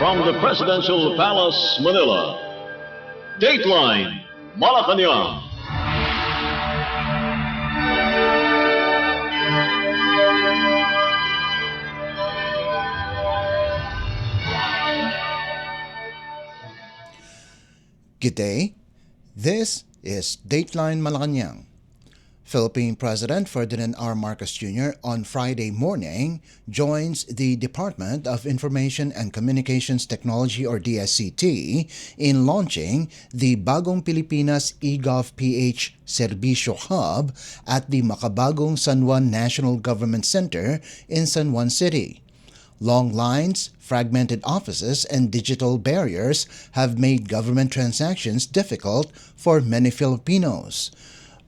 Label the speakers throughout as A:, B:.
A: From the Presidential Palace, Manila, Dateline Malacañang.
B: Good day. This is Dateline Malacañang. Philippine President Ferdinand R. Marcos Jr. on Friday morning joins the Department of Information and Communications Technology or DSCT in launching the Bagong Pilipinas eGov.ph Serbisyo Hub at the Makabagong San Juan National Government Center in San Juan City. Long lines, fragmented offices, and digital barriers have made government transactions difficult for many Filipinos.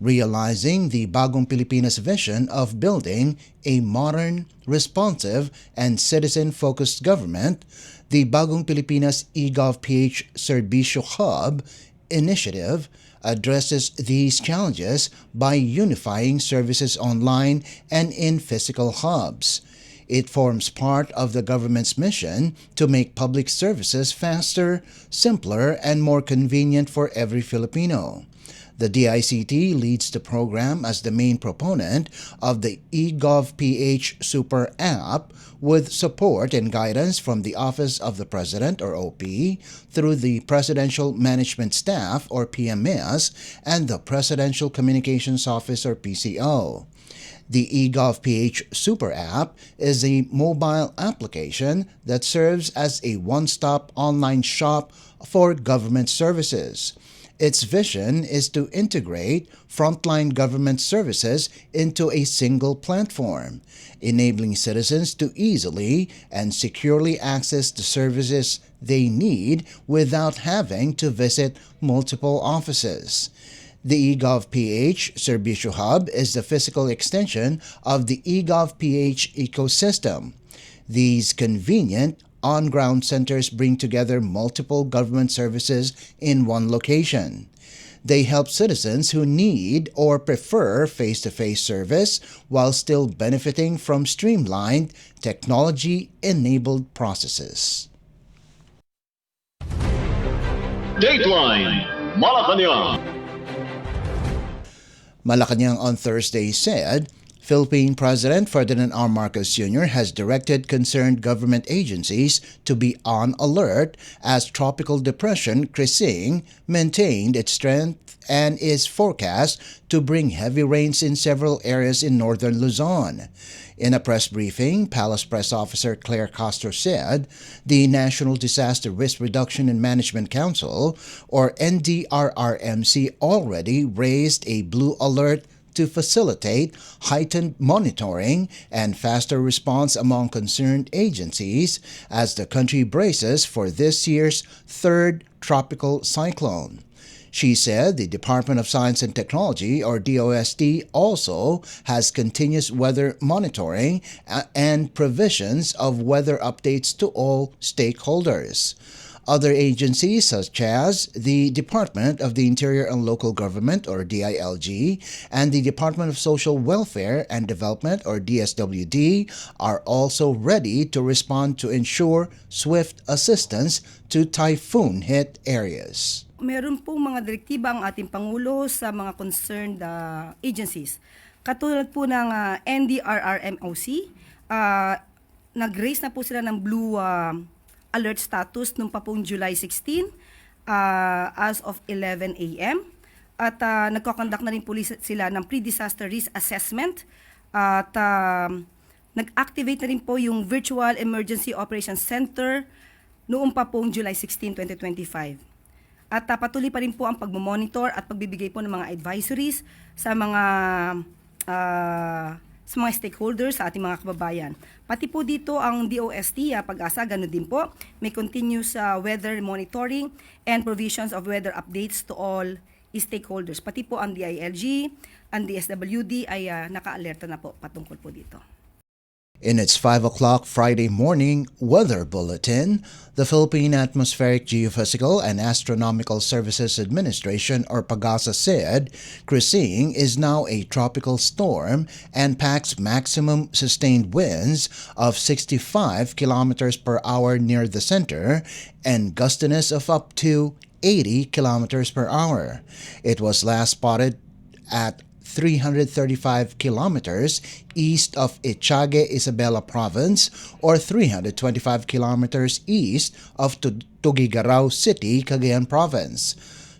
B: Realizing the Bagong Pilipinas vision of building a modern, responsive, and citizen-focused government, the Bagong Pilipinas eGov.ph Serbisyo Hub initiative addresses these challenges by unifying services online and in physical hubs. It forms part of the government's mission to make public services faster, simpler, and more convenient for every Filipino. The DICT leads the program as the main proponent of the eGov.ph Super App with support and guidance from the Office of the President or OP through the Presidential Management Staff or PMS and the Presidential Communications Office or PCO. The eGov.ph Super App is a mobile application that serves as a one-stop online shop for government services. Its vision is to integrate frontline government services into a single platform, enabling citizens to easily and securely access the services they need without having to visit multiple offices. The eGov.ph Serbisyo Hub is the physical extension of the eGov.ph ecosystem. These convenient on-ground centers bring together multiple government services in one location. They help citizens who need or prefer face-to-face service while still benefiting from streamlined, technology-enabled processes.
A: Dateline Malacañang.
B: Malacañang on Thursday said, Philippine President Ferdinand R. Marcos Jr. has directed concerned government agencies to be on alert as Tropical Depression Krising maintained its strength and is forecast to bring heavy rains in several areas in northern Luzon. In a press briefing, Palace Press Officer Claire Castro said the National Disaster Risk Reduction and Management Council, or NDRRMC, already raised a blue alert to facilitate heightened monitoring and faster response among concerned agencies as the country braces for this year's third tropical cyclone. She said the Department of Science and Technology, or DOST, also has continuous weather monitoring and provisions of weather updates to all stakeholders. Other agencies such as the Department of the Interior and Local Government or DILG and the Department of Social Welfare and Development or DSWD are also ready to respond to ensure swift assistance to typhoon-hit areas.
C: Meron pong mga direktiba ang ating Pangulo sa mga concerned agencies. Katulad po ng NDRRMOC, nag-raise na po sila ng blue alert status nung pa pong July 16 as of 11 a.m. At nagko-conduct na rin po sila ng pre-disaster risk assessment at nag-activate na rin po yung Virtual Emergency Operations Center noong pa pong July 16, 2025. At patuloy pa rin po ang pagmomonitor at pagbibigay po ng mga advisories sa mga stakeholders sa ating mga kababayan. Pati po dito ang DOST, Pag-asa, ganoon din po. May continuous weather monitoring and provisions of weather updates to all stakeholders. Pati po ang DILG, ang DSWD ay naka-alerta na po patungkol po dito.
B: In its 5 o'clock Friday morning weather bulletin, the Philippine Atmospheric Geophysical and Astronomical Services Administration or PAGASA said Christine is now a tropical storm and packs maximum sustained winds of 65 kilometers per hour near the center and gustiness of up to 80 kilometers per hour. It was last spotted at 335 kilometers east of Echage, Isabela Province or 325 kilometers east of Tuguegarao City, Cagayan Province.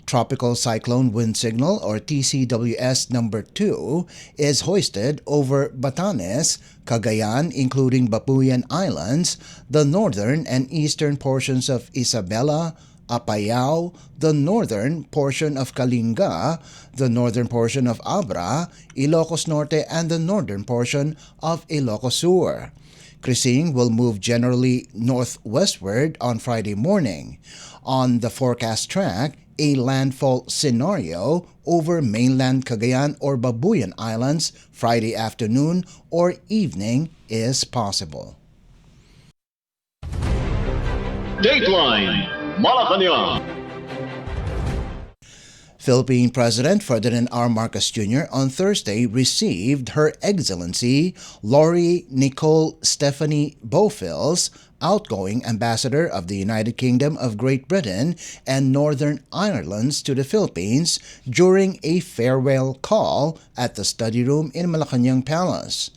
B: Tropical Cyclone Wind Signal or TCWS number 2 is hoisted over Batanes, Cagayan including Babuyan Islands, the northern and eastern portions of Isabela, Apayao, the northern portion of Kalinga, the northern portion of Abra, Ilocos Norte, and the northern portion of Ilocos Sur. Christine will move generally northwestward on Friday morning. On the forecast track, a landfall scenario over mainland Cagayan or Babuyan Islands Friday afternoon or evening is possible.
A: Dateline Malacañang.
B: Philippine President Ferdinand R. Marcos Jr. on Thursday received Her Excellency Lori Nicole Stephanie Bofils, outgoing Ambassador of the United Kingdom of Great Britain and Northern Ireland to the Philippines during a farewell call at the study room in Malacañang Palace.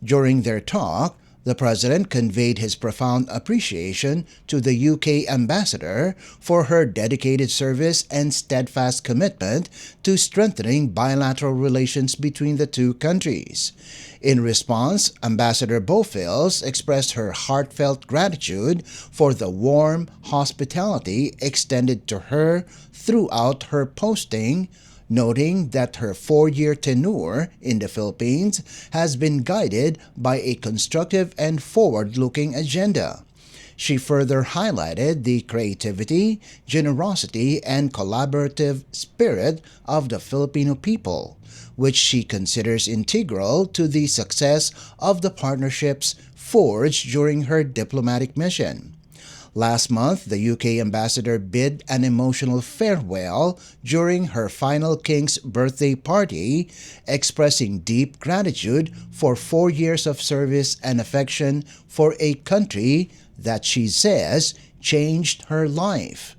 B: During their talk, the President conveyed his profound appreciation to the UK Ambassador for her dedicated service and steadfast commitment to strengthening bilateral relations between the two countries. In response, Ambassador Bofils expressed her heartfelt gratitude for the warm hospitality extended to her throughout her posting, noting that her 4-year tenure in the Philippines has been guided by a constructive and forward-looking agenda. She further highlighted the creativity, generosity, and collaborative spirit of the Filipino people, which she considers integral to the success of the partnerships forged during her diplomatic mission. Last month, the UK ambassador bid an emotional farewell during her final King's birthday party, expressing deep gratitude for 4 years of service and affection for a country that she says changed her life.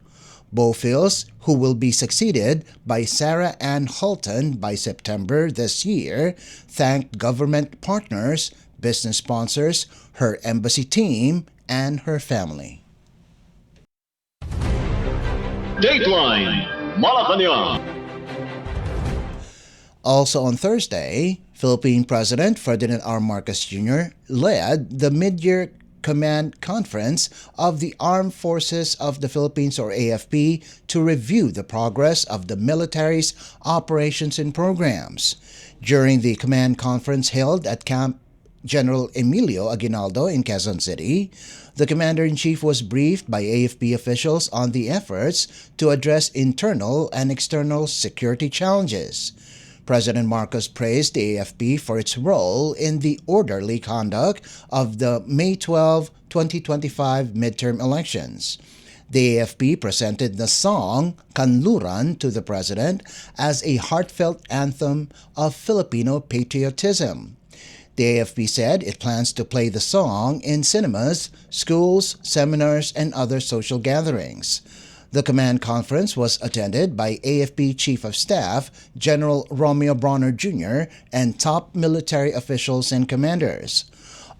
B: Bofils, who will be succeeded by Sarah Ann Holton by September this year, thanked government partners, business sponsors, her embassy team, and her family.
A: Dateline Malacañang.
B: Also on Thursday, Philippine President Ferdinand R. Marcos Jr. led the mid-year command conference of the Armed Forces of the Philippines or AFP to review the progress of the military's operations and programs. During the command conference held at Camp General Emilio Aguinaldo in Quezon City, the Commander-in-Chief was briefed by AFP officials on the efforts to address internal and external security challenges. President Marcos praised the AFP for its role in the orderly conduct of the May 12, 2025 midterm elections. The AFP presented the song Kanluran to the President as a heartfelt anthem of Filipino patriotism. The AFP said it plans to play the song in cinemas, schools, seminars, and other social gatherings. The command conference was attended by AFP Chief of Staff General Romeo Bronner Jr. and top military officials and commanders.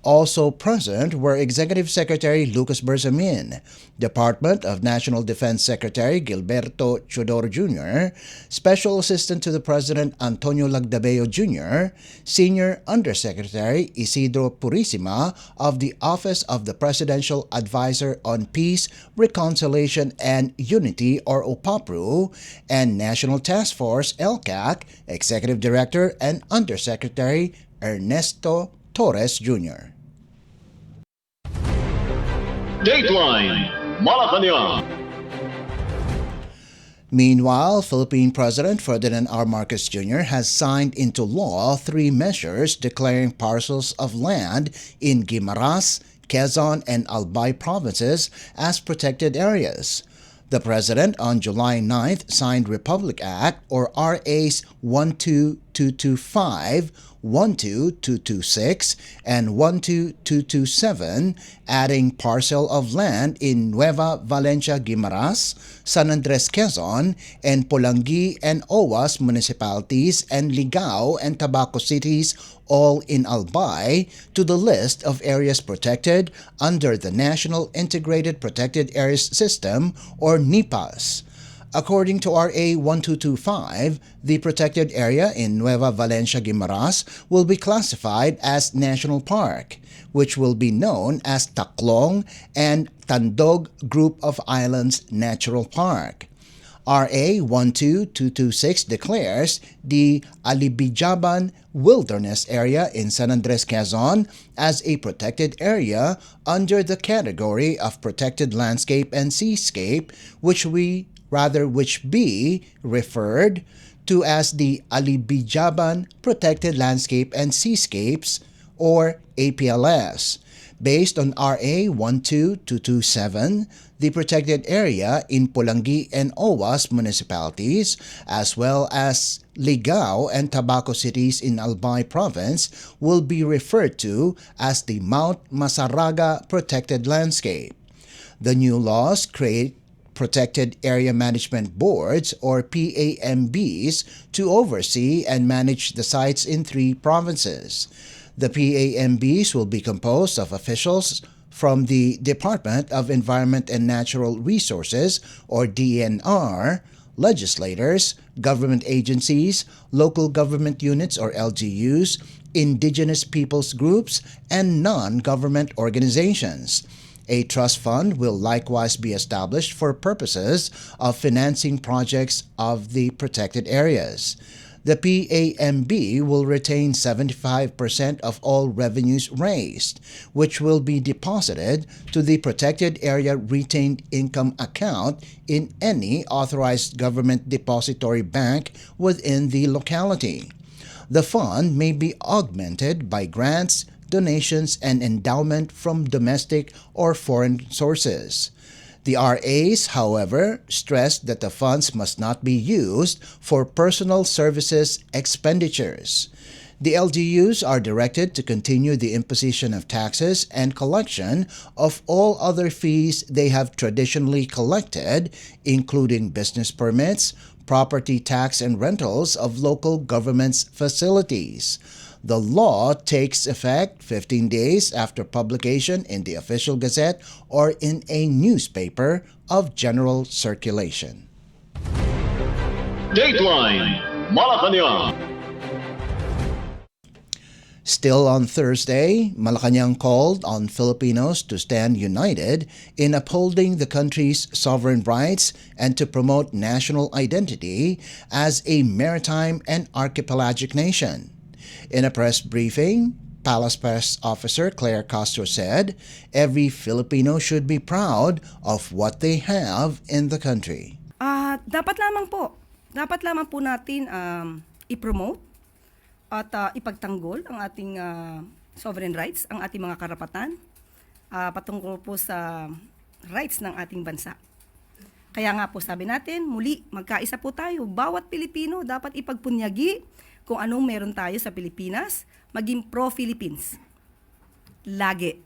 B: Also present were Executive Secretary Lucas Bersamin, Department of National Defense Secretary Gilberto Chodor Jr., Special Assistant to the President Antonio Lagdabeo Jr., Senior Undersecretary Isidro Purisima of the Office of the Presidential Advisor on Peace, Reconciliation, and Unity or OPAPRU, and National Task Force LCAC Executive Director and Undersecretary Ernesto Torres Jr.
A: Dateline Malacañang.
B: Meanwhile, Philippine President Ferdinand R. Marcos Jr. has signed into law 3 measures declaring parcels of land in Guimaras, Quezon, and Albay provinces as protected areas. The President on July 9th signed Republic Act or RAs 12225, 12226, and 12227, adding parcel of land in Nueva Valencia, Guimaras, San Andres, Quezon, and Pulangi and Owas municipalities and Ligao and Tabaco cities, all in Albay, to the list of areas protected under the National Integrated Protected Areas System or NIPAS. According to RA 1225, the protected area in Nueva Valencia, Guimaras will be classified as National Park, which will be known as Tacloban and Tandog Group of Islands Natural Park. RA 12226 declares the Alibijaban Wilderness Area in San Andres, Quezon as a protected area under the category of Protected Landscape and Seascape, which be referred to as the Alibijaban Protected Landscape and Seascapes or APLS. Based on RA 12227, the protected area in Pulangi and Owas municipalities, as well as Ligao and Tabaco cities in Albay province, will be referred to as the Mount Masaraga Protected Landscape. The new laws create Protected Area Management Boards or PAMBs to oversee and manage the sites in 3 provinces. The PAMBs will be composed of officials from the Department of Environment and Natural Resources or DNR, legislators, government agencies, local government units or LGUs, indigenous peoples groups, and non-government organizations. A trust fund will likewise be established for purposes of financing projects of the protected areas. The PAMB will retain 75% of all revenues raised, which will be deposited to the Protected Area Retained Income Account in any authorized government depository bank within the locality. The fund may be augmented by grants, donations, and endowment from domestic or foreign sources. The RAs, however, stressed that the funds must not be used for personal services expenditures. The LGUs are directed to continue the imposition of taxes and collection of all other fees they have traditionally collected, including business permits, property tax, and rentals of local government's facilities. The law takes effect 15 days after publication in the Official Gazette or in a newspaper of general circulation.
A: Dateline Malacañang.
B: Still on Thursday, Malacañang called on Filipinos to stand united in upholding the country's sovereign rights and to promote national identity as a maritime and archipelagic nation. In a press briefing, Palace Press Officer Claire Castro said, every Filipino should be proud of what they have in the country.
C: Dapat lamang po natin i-promote at ipagtanggol ang ating sovereign rights, ang ating mga karapatan patungkol po sa rights ng ating bansa. Kaya nga po sabi natin, muli, magkaisa po tayo. Bawat Pilipino dapat ipagpunyagi kung anong meron tayo sa Pilipinas, maging pro-Philippines. Lagi.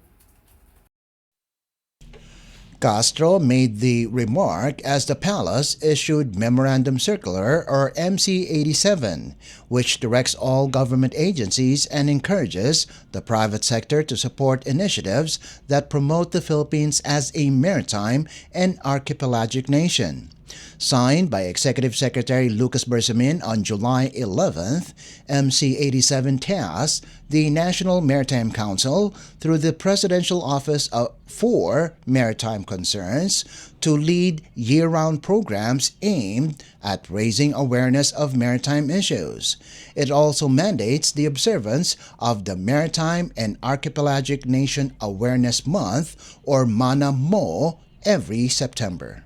B: Castro made the remark as the palace issued Memorandum Circular or MC-87, which directs all government agencies and encourages the private sector to support initiatives that promote the Philippines as a maritime and archipelagic nation. Signed by Executive Secretary Lucas Bersamin on July 11th, MC-87 tasks the National Maritime Council through the Presidential Office for Maritime Concerns to lead year-round programs aimed at raising awareness of maritime issues. It also mandates the observance of the Maritime and Archipelagic Nation Awareness Month or MANA-MO every September.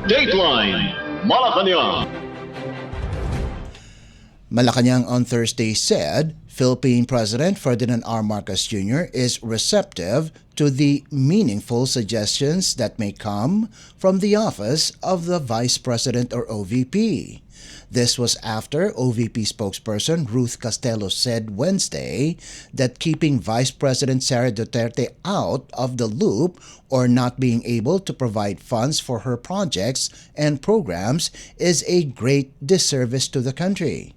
A: Dateline Malacañang.
B: Malacañang on Thursday said Philippine President Ferdinand R. Marcos Jr. is receptive to the meaningful suggestions that may come from the office of the Vice President or OVP. This was after OVP spokesperson Ruth Castelo said Wednesday that keeping Vice President Sara Duterte out of the loop or not being able to provide funds for her projects and programs is a great disservice to the country.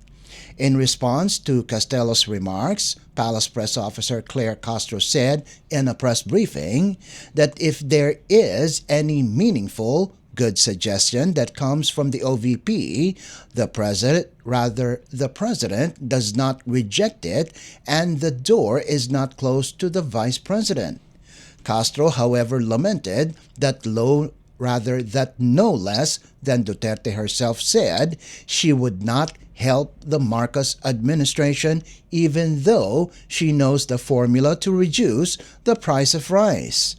B: In response to Castelo's remarks, Palace Press Officer Claire Castro said in a press briefing that if there is any meaningful, good suggestion that comes from the OVP, the president does not reject it and the door is not closed to the vice president. Castro, however, lamented that no less than Duterte herself said she would not help the Marcos administration even though she knows the formula to reduce the price of rice.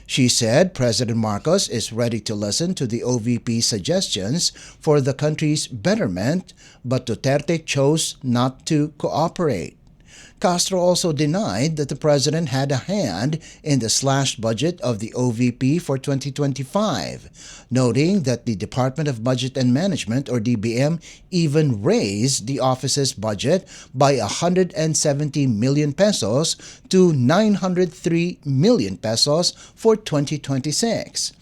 B: She said President Marcos is ready to listen to the OVP suggestions for the country's betterment, but Duterte chose not to cooperate. Castro also denied that the president had a hand in the slashed budget of the OVP for 2025, noting that the Department of Budget and Management, or DBM, even raised the office's budget by 170 million pesos to 903 million pesos for 2026.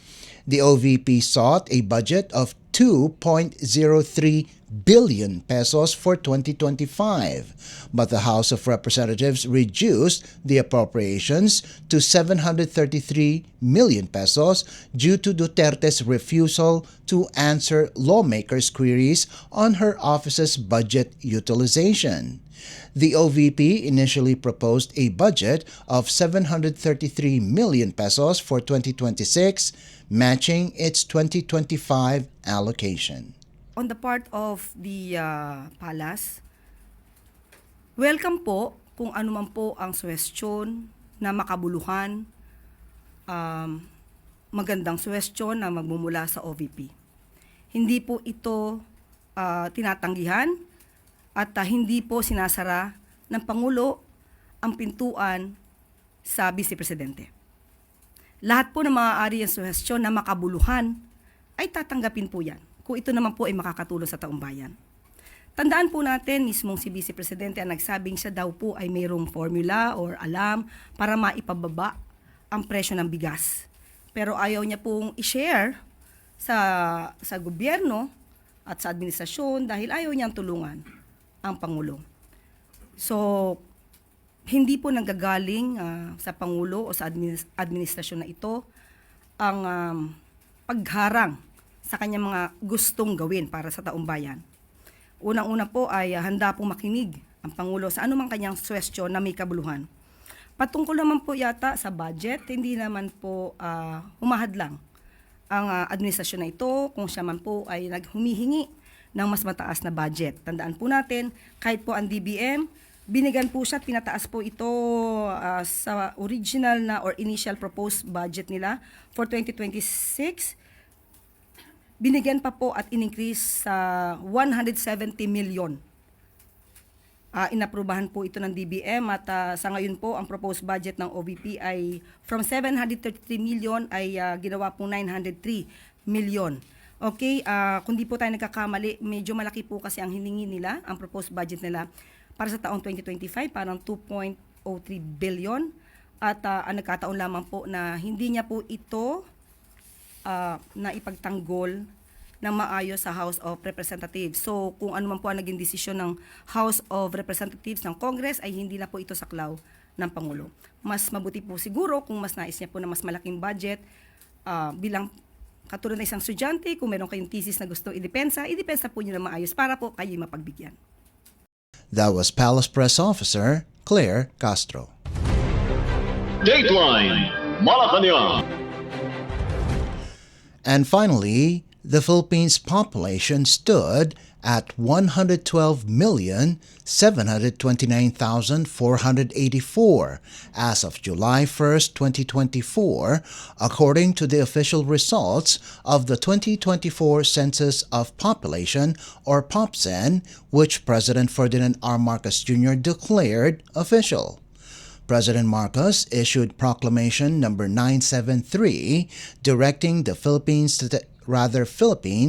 B: The OVP sought a budget of 2.03 billion pesos for 2025, but the House of Representatives reduced the appropriations to 733 million pesos due to Duterte's refusal to answer lawmakers' queries on her office's budget utilization. The OVP initially proposed a budget of 733 million pesos for 2026, matching its 2025 allocation.
C: On the part of the Palace, welcome po kung ano man po ang suwestyon na makabuluhan, magandang suwestyon na magmumula sa OVP. Hindi po ito tinatanggihan at hindi po sinasara ng Pangulo ang pintuan sa Vice Presidente. Lahat po ng maaari ang suwestyon na makabuluhan ay tatanggapin po yan kung ito naman po ay makakatulong sa taong bayan. Tandaan po natin, mismong si Vice Presidente ang nagsabing siya daw po ay mayroong formula or alam para maipababa ang presyo ng bigas. Pero ayaw niya pong i-share sa gobyerno at sa administrasyon dahil ayaw niyang tulungan ang Pangulo. So, hindi po nanggagaling sa Pangulo o sa administrasyon na ito ang pagharang sa kanyang mga gustong gawin para sa taong bayan. Unang-una po ay handa pong makinig ang Pangulo sa anumang kanyang suwestyon na may kabuluhan. Patungkol naman po yata sa budget, hindi naman po humahadlang ang administrasyon na ito kung siya man po ay naghumihingi ng mas mataas na budget. Tandaan po natin, kahit po ang DBM, binigyan po siya at pinataas po ito sa original na or initial proposed budget nila for 2026. Binigyan pa po at in-increase sa 170 million. Inaprubahan po ito ng DBM at sa ngayon po ang proposed budget ng OVP ay from 733 million ay ginawa po 903 million. Okay, kung di po tayo nagkakamali, medyo malaki po kasi ang hiningi nila, ang proposed budget nila para sa taong 2025, parang 2.03 billion. At ang nagkataon lamang po na hindi niya po ito na ipagtanggol ng maayos sa House of Representatives. So, kung ano man po ang naging desisyon ng House of Representatives ng Congress, ay hindi na po ito saklaw ng Pangulo. Mas mabuti po siguro kung mas nais niya po na mas malaking budget bilang katulad na isang estudyante, kung meron kayong thesis na gusto idepensa po niyo na maayos para po kayo mapagbigyan.
B: That was Palace Press Officer Claire Castro.
A: Dateline Malacañang.
B: And finally, the Philippines' population stood at 112,729,484 as of July 1st, 2024, according to the official results of the 2024 Census of Population, or POPSEN, which President Ferdinand R. Marcos Jr. declared official. President Marcos issued Proclamation Number 973 directing the Philippine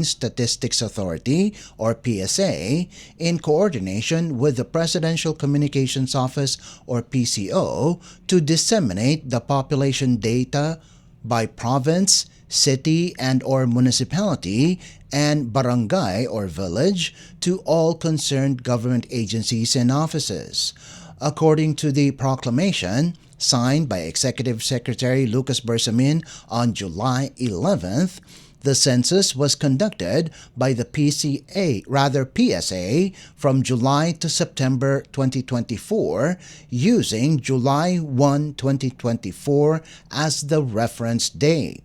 B: Statistics Authority, or PSA, in coordination with the Presidential Communications Office, or PCO, to disseminate the population data by province, city and/or municipality, and barangay or village to all concerned government agencies and offices. According to the proclamation, signed by Executive Secretary Lucas Bersamin on July 11th, the census was conducted by the PSA from July to September 2024 using July 1, 2024 as the reference date.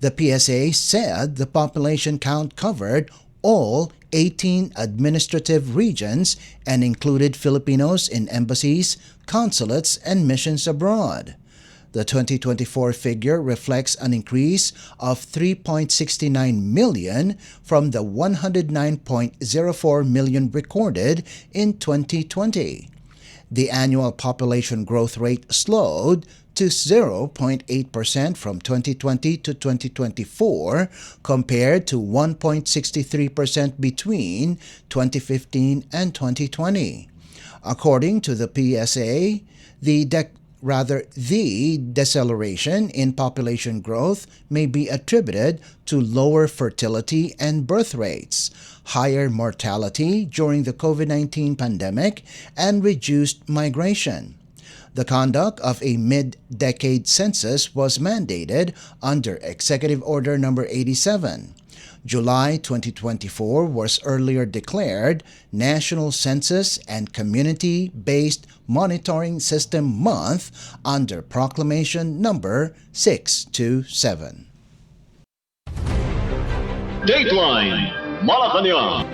B: The PSA said the population count covered all 18 administrative regions and included Filipinos in embassies, consulates, and missions abroad. The 2024 figure reflects an increase of 3.69 million from the 109.04 million recorded in 2020. The annual population growth rate slowed to 0.8% from 2020 to 2024 compared to 1.63% between 2015 and 2020. According to the PSA, the deceleration in population growth may be attributed to lower fertility and birth rates, higher mortality during the COVID-19 pandemic, and reduced migration. The conduct of a mid-decade census was mandated under Executive Order No. 87. July 2024 was earlier declared National Census and Community-Based Monitoring System Month under Proclamation No. 627.
A: Dateline Malacañang.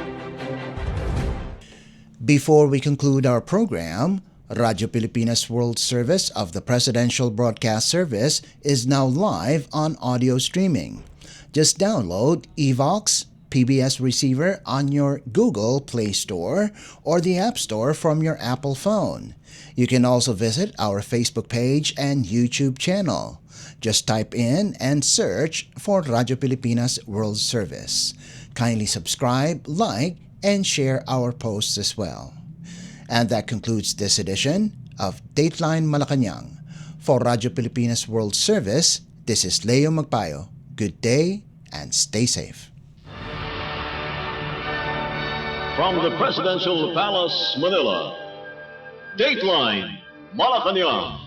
B: Before we conclude our program, Radyo Pilipinas World Service of the Presidential Broadcast Service is now live on audio streaming. Just download Evox PBS receiver on your Google Play Store or the App Store from your Apple phone. You can also visit our Facebook page and YouTube channel. Just type in and search for Radyo Pilipinas World Service. Kindly subscribe, like, and share our posts as well. And that concludes this edition of Dateline Malacañang. For Radyo Pilipinas World Service, this is Leo Magpayo. Good day and stay safe.
A: From the Presidential Palace, Manila, Dateline Malacañang.